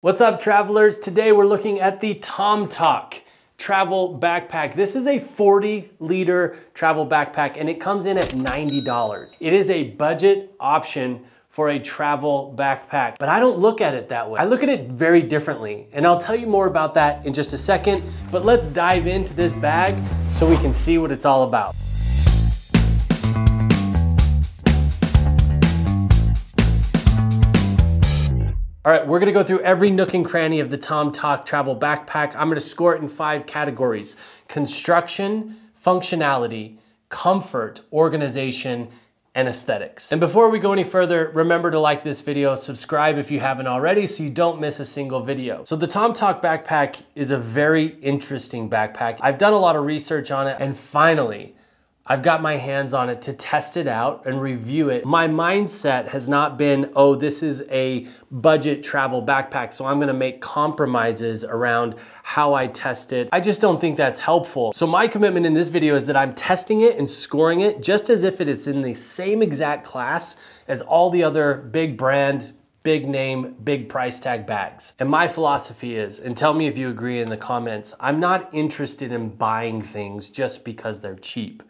What's up, travelers? Today we're looking at the TomToc travel backpack. This is a 40-liter travel backpack and it comes in at $90. It is a budget option for a travel backpack, but I don't look at it that way. I look at it very differently, and I'll tell you more about that in just a second, but let's dive into this bag so we can see what it's all about. All right, we're gonna go through every nook and cranny of the TomToc travel backpack. I'm gonna score it in 5 categories: construction, functionality, comfort, organization, and aesthetics. And before we go any further, remember to like this video, subscribe if you haven't already so you don't miss a single video. So the TomToc backpack is a very interesting backpack. I've done a lot of research on it, and finally, I've got my hands on it to test it out and review it. My mindset has not been, oh, this is a budget travel backpack, so I'm gonna make compromises around how I test it. I just don't think that's helpful. So my commitment in this video is that I'm testing it and scoring it just as if it is in the same exact class as all the other big brand, big name, big price tag bags. And my philosophy is, and tell me if you agree in the comments, I'm not interested in buying things just because they're cheap.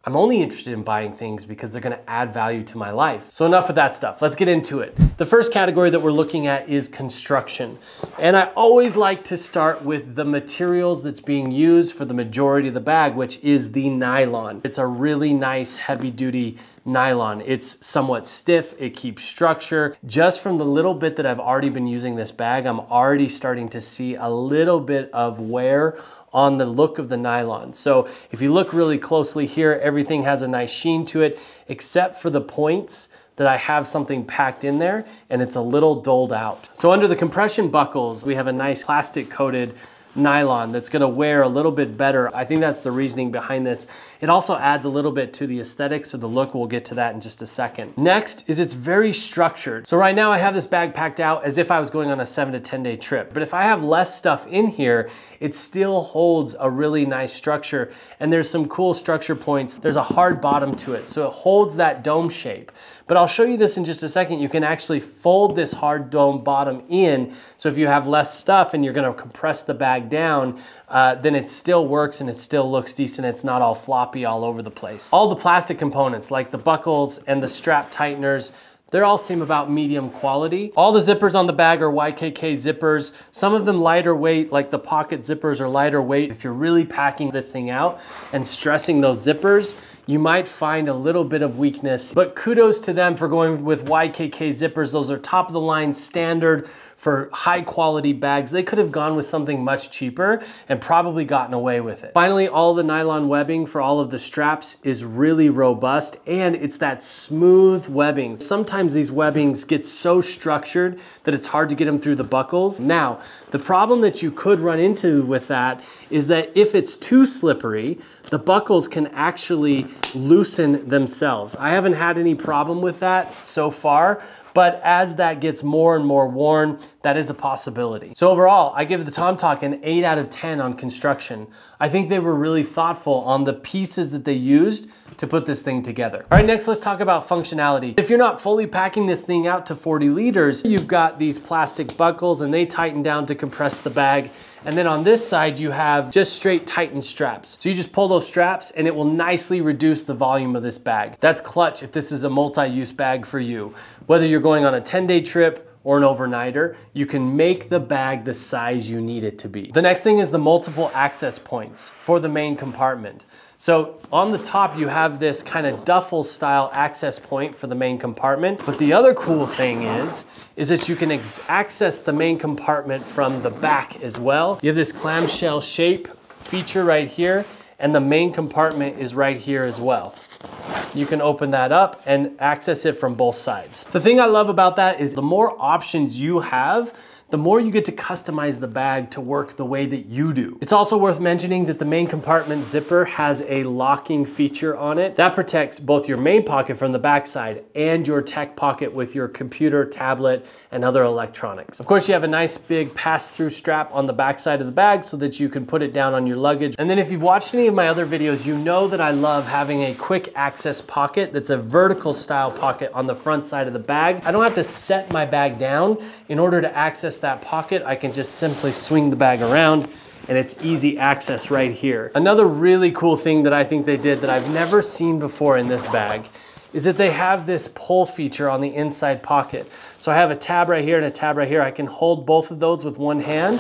I'm only interested in buying things because they're gonna add value to my life. So enough of that stuff, let's get into it. The first category that we're looking at is construction. And I always like to start with the materials that's being used for the majority of the bag, which is the nylon. It's a really nice heavy duty nylon. It's somewhat stiff, it keeps structure. Just from the little bit that I've already been using this bag, I'm already starting to see a little bit of wear on the look of the nylon. So if you look really closely here, everything has a nice sheen to it, except for the points that I have something packed in there and it's a little dulled out. So under the compression buckles, we have a nice plastic coated nylon that's gonna wear a little bit better. I think that's the reasoning behind this. It also adds a little bit to the aesthetics of the look. We'll get to that in just a second. Next is it's very structured. So right now I have this bag packed out as if I was going on a 7 to 10 day trip. But if I have less stuff in here, it still holds a really nice structure. And there's some cool structure points. There's a hard bottom to it, so it holds that dome shape. But I'll show you this in just a second. You can actually fold this hard dome bottom in. So if you have less stuff and you're gonna compress the bag down, then it still works and it still looks decent. It's not all floppy all over the place. All the plastic components like the buckles and the strap tighteners, they all seem about medium quality. All the zippers on the bag are YKK zippers. Some of them lighter weight, like the pocket zippers are lighter weight. If you're really packing this thing out and stressing those zippers, you might find a little bit of weakness, but kudos to them for going with YKK zippers. Those are top of the line standard for high quality bags. They could have gone with something much cheaper and probably gotten away with it. Finally, all the nylon webbing for all of the straps is really robust, and it's that smooth webbing. Sometimes these webbings get so structured that it's hard to get them through the buckles. Now, the problem that you could run into with that is that if it's too slippery, the buckles can actually loosen themselves. I haven't had any problem with that so far, but as that gets more and more worn, that is a possibility. So overall, I give the TomToc an 8 out of 10 on construction. I think they were really thoughtful on the pieces that they used to put this thing together. All right, next let's talk about functionality. If you're not fully packing this thing out to 40 liters, you've got these plastic buckles and they tighten down to compress the bag. And then on this side, you have just straight tightened straps. So you just pull those straps and it will nicely reduce the volume of this bag. That's clutch if this is a multi-use bag for you. Whether you're going on a 10-day trip or an overnighter, you can make the bag the size you need it to be. The next thing is the multiple access points for the main compartment. So on the top, you have this kind of duffel style access point for the main compartment. But the other cool thing is that you can access the main compartment from the back as well. You have this clamshell shape feature right here, and the main compartment is right here as well. You can open that up and access it from both sides. The thing I love about that is the more options you have, the more you get to customize the bag to work the way that you do. It's also worth mentioning that the main compartment zipper has a locking feature on it. That protects both your main pocket from the backside and your tech pocket with your computer, tablet, and other electronics. Of course, you have a nice big pass-through strap on the backside of the bag so that you can put it down on your luggage. And then if you've watched any of my other videos, you know that I love having a quick access pocket that's a vertical style pocket on the front side of the bag. I don't have to set my bag down in order to access that pocket, I can just simply swing the bag around and it's easy access right here. Another really cool thing that I think they did that I've never seen before in this bag is that they have this pull feature on the inside pocket. So I have a tab right here and a tab right here. I can hold both of those with one hand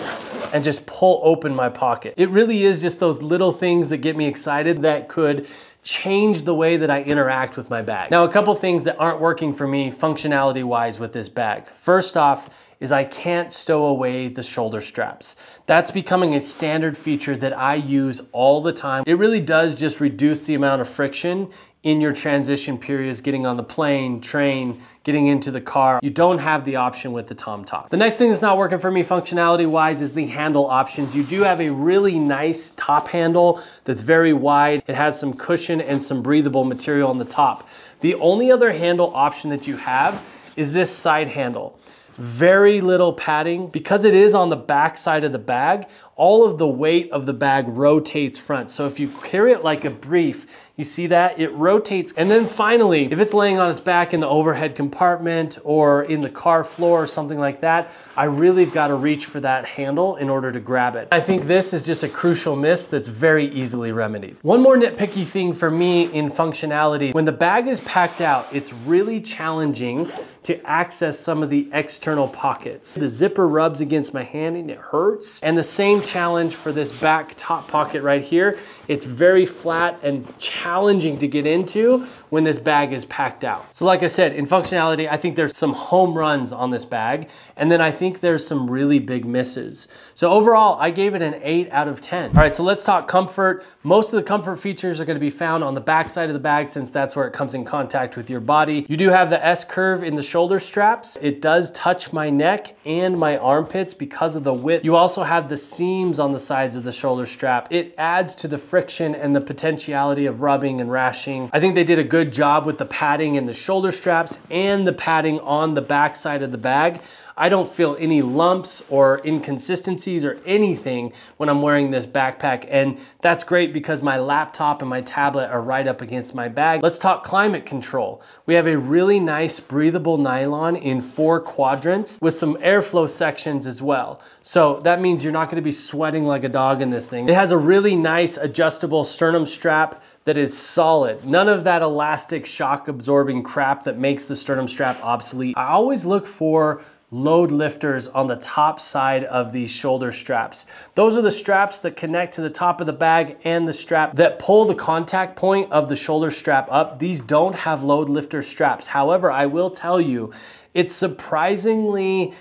and just pull open my pocket. It really is just those little things that get me excited that could change the way that I interact with my bag. Now, a couple things that aren't working for me functionality-wise with this bag. First off, is I can't stow away the shoulder straps. That's becoming a standard feature that I use all the time. It really does just reduce the amount of friction in your transition periods, getting on the plane, train, getting into the car. You don't have the option with the TomToc. The next thing that's not working for me functionality-wise is the handle options. You do have a really nice top handle that's very wide. It has some cushion and some breathable material on the top. The only other handle option that you have is this side handle. Very little padding. Because it is on the back side of the bag, all of the weight of the bag rotates front. So if you carry it like a brief, you see that? It rotates. And then finally, if it's laying on its back in the overhead compartment or in the car floor or something like that, I really got to reach for that handle in order to grab it. I think this is just a crucial miss that's very easily remedied. One more nitpicky thing for me in functionality, when the bag is packed out, it's really challenging to access some of the external pockets. The zipper rubs against my hand and it hurts. And the same challenge for this back top pocket right here. It's very flat and challenging to get into when this bag is packed out. So like I said, in functionality, I think there's some home runs on this bag, and then I think there's some really big misses. So overall, I gave it an 8 out of 10. All right, so let's talk comfort. Most of the comfort features are gonna be found on the back side of the bag since that's where it comes in contact with your body. You do have the S curve in the shoulder straps. It does touch my neck and my armpits because of the width. You also have the seams on the sides of the shoulder strap. It adds to the friction and the potentiality of rubbing and rashing. I think they did a good job with the padding in the shoulder straps and the padding on the back side of the bag. I don't feel any lumps or inconsistencies or anything when I'm wearing this backpack, and that's great because my laptop and my tablet are right up against my bag. Let's talk climate control. We have a really nice breathable nylon in 4 quadrants with some airflow sections as well. So that means you're not going to be sweating like a dog in this thing. It has a really nice adjustable sternum strap that is solid. None of that elastic shock absorbing crap that makes the sternum strap obsolete. I always look for load lifters on the top side of these shoulder straps. Those are the straps that connect to the top of the bag and the strap that pull the contact point of the shoulder strap up. These don't have load lifter straps. However, I will tell you, it's surprisingly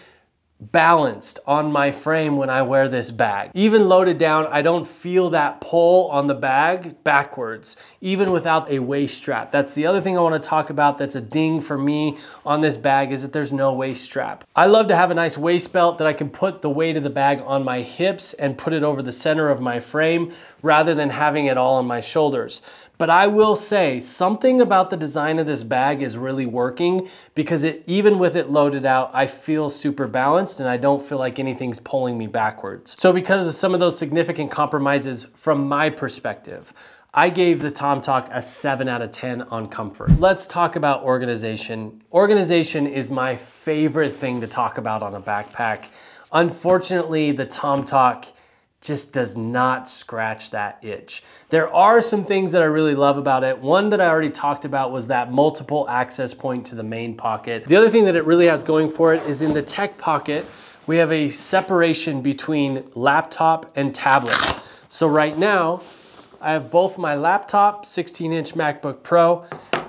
balanced on my frame when I wear this bag. Even loaded down, I don't feel that pull on the bag backwards, even without a waist strap. That's the other thing I want to talk about that's a ding for me on this bag, is that there's no waist strap. I love to have a nice waist belt that I can put the weight of the bag on my hips and put it over the center of my frame rather than having it all on my shoulders. But I will say something about the design of this bag is really working, because even with it loaded out, I feel super balanced and I don't feel like anything's pulling me backwards. So because of some of those significant compromises from my perspective, I gave the TomToc a 7 out of 10 on comfort. Let's talk about organization. Organization is my favorite thing to talk about on a backpack. Unfortunately, the TomToc just does not scratch that itch. There are some things that I really love about it. One that I already talked about was that multiple access point to the main pocket. The other thing that it really has going for it is in the tech pocket, we have a separation between laptop and tablet. So right now, I have both my laptop, 16-inch MacBook Pro,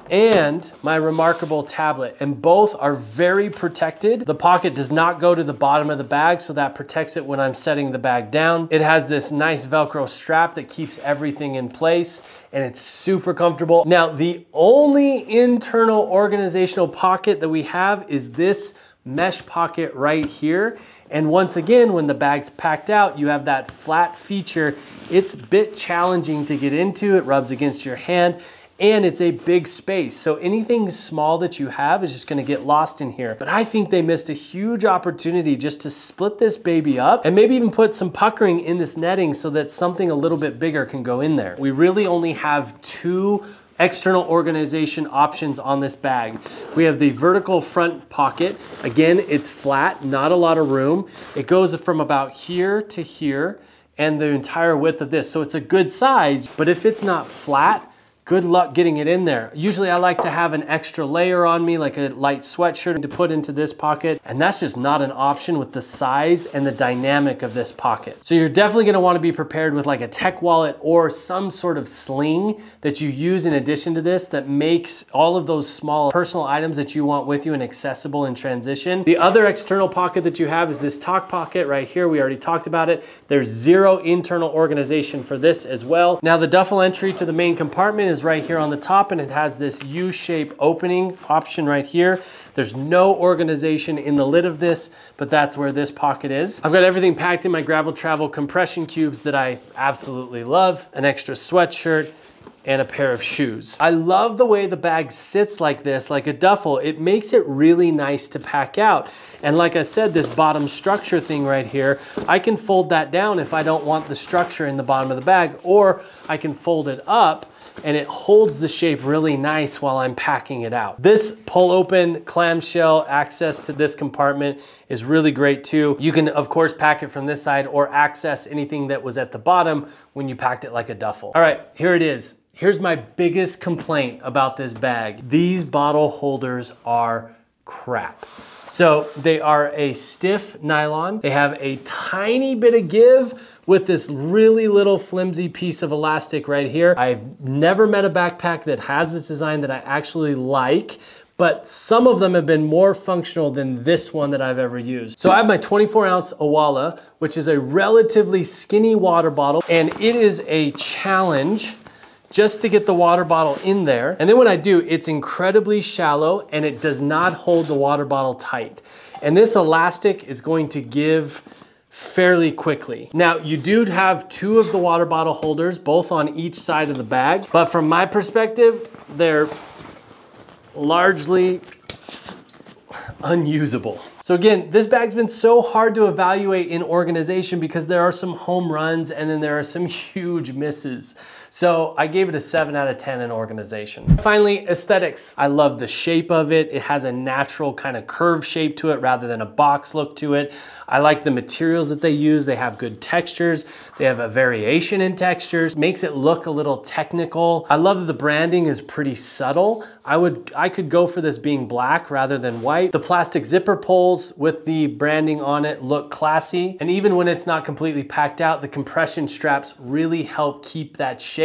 and my remarkable tablet, and both are very protected. The pocket does not go to the bottom of the bag, so that protects it when I'm setting the bag down. It has this nice Velcro strap that keeps everything in place, and it's super comfortable. Now, the only internal organizational pocket that we have is this mesh pocket right here. And once again, when the bag's packed out, you have that flat feature. It's a bit challenging to get into. It rubs against your hand, and it's a big space. So anything small that you have is just gonna get lost in here. But I think they missed a huge opportunity just to split this baby up and maybe even put some puckering in this netting so that something a little bit bigger can go in there. We really only have 2 external organization options on this bag. We have the vertical front pocket. Again, it's flat, not a lot of room. It goes from about here to here and the entire width of this. So it's a good size, but if it's not flat, good luck getting it in there. Usually I like to have an extra layer on me, like a light sweatshirt to put into this pocket, and that's just not an option with the size and the dynamic of this pocket. So you're definitely gonna wanna be prepared with like a tech wallet or some sort of sling that you use in addition to this that makes all of those small personal items that you want with you and accessible in transition. The other external pocket that you have is this Toc pocket right here. We already talked about it. There's zero internal organization for this as well. Now the duffel entry to the main compartment is right here on the top, and it has this U-shape opening option right here. There's no organization in the lid of this, but that's where this pocket is. I've got everything packed in my Gravel Travel compression cubes that I absolutely love, an extra sweatshirt, and a pair of shoes. I love the way the bag sits like this, like a duffel. It makes it really nice to pack out. And like I said, this bottom structure thing right here, I can fold that down if I don't want the structure in the bottom of the bag, or I can fold it up and it holds the shape really nice while I'm packing it out. This pull open clamshell access to this compartment is really great too. You can of course pack it from this side or access anything that was at the bottom when you packed it like a duffel. All right, here it is. Here's my biggest complaint about this bag. These bottle holders are crap. So they are a stiff nylon. They have a tiny bit of give with this really little flimsy piece of elastic right here. I've never met a backpack that has this design that I actually like, but some of them have been more functional than this one that I've ever used. So I have my 24-ounce Awala, which is a relatively skinny water bottle, and it is a challenge just to get the water bottle in there. And then when I do, it's incredibly shallow and it does not hold the water bottle tight. And this elastic is going to give fairly quickly. Now, you do have two of the water bottle holders, both on each side of the bag, but from my perspective, they're largely unusable. So again, this bag's been so hard to evaluate in organization because there are some home runs and then there are some huge misses. So I gave it a 7 out of 10 in organization. Finally, aesthetics. I love the shape of it. It has a natural kind of curve shape to it rather than a box look to it. I like the materials that they use. They have good textures. They have a variation in textures. Makes it look a little technical. I love that the branding is pretty subtle. I could go for this being black rather than white. The plastic zipper pulls with the branding on it look classy. And even when it's not completely packed out, the compression straps really help keep that shape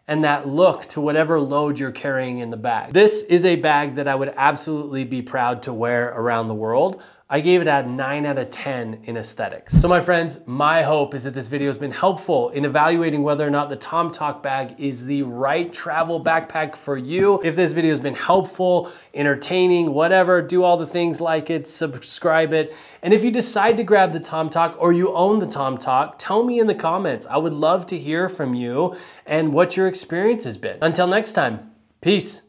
and that look to whatever load you're carrying in the bag. This is a bag that I would absolutely be proud to wear around the world. I gave it a 9 out of 10 in aesthetics. So my friends, my hope is that this video has been helpful in evaluating whether or not the TomToc bag is the right travel backpack for you. If this video has been helpful, entertaining, whatever, do all the things, like it, subscribe it. And if you decide to grab the TomToc or you own the TomToc, tell me in the comments. I would love to hear from you and what your experience has been. Until next time, peace.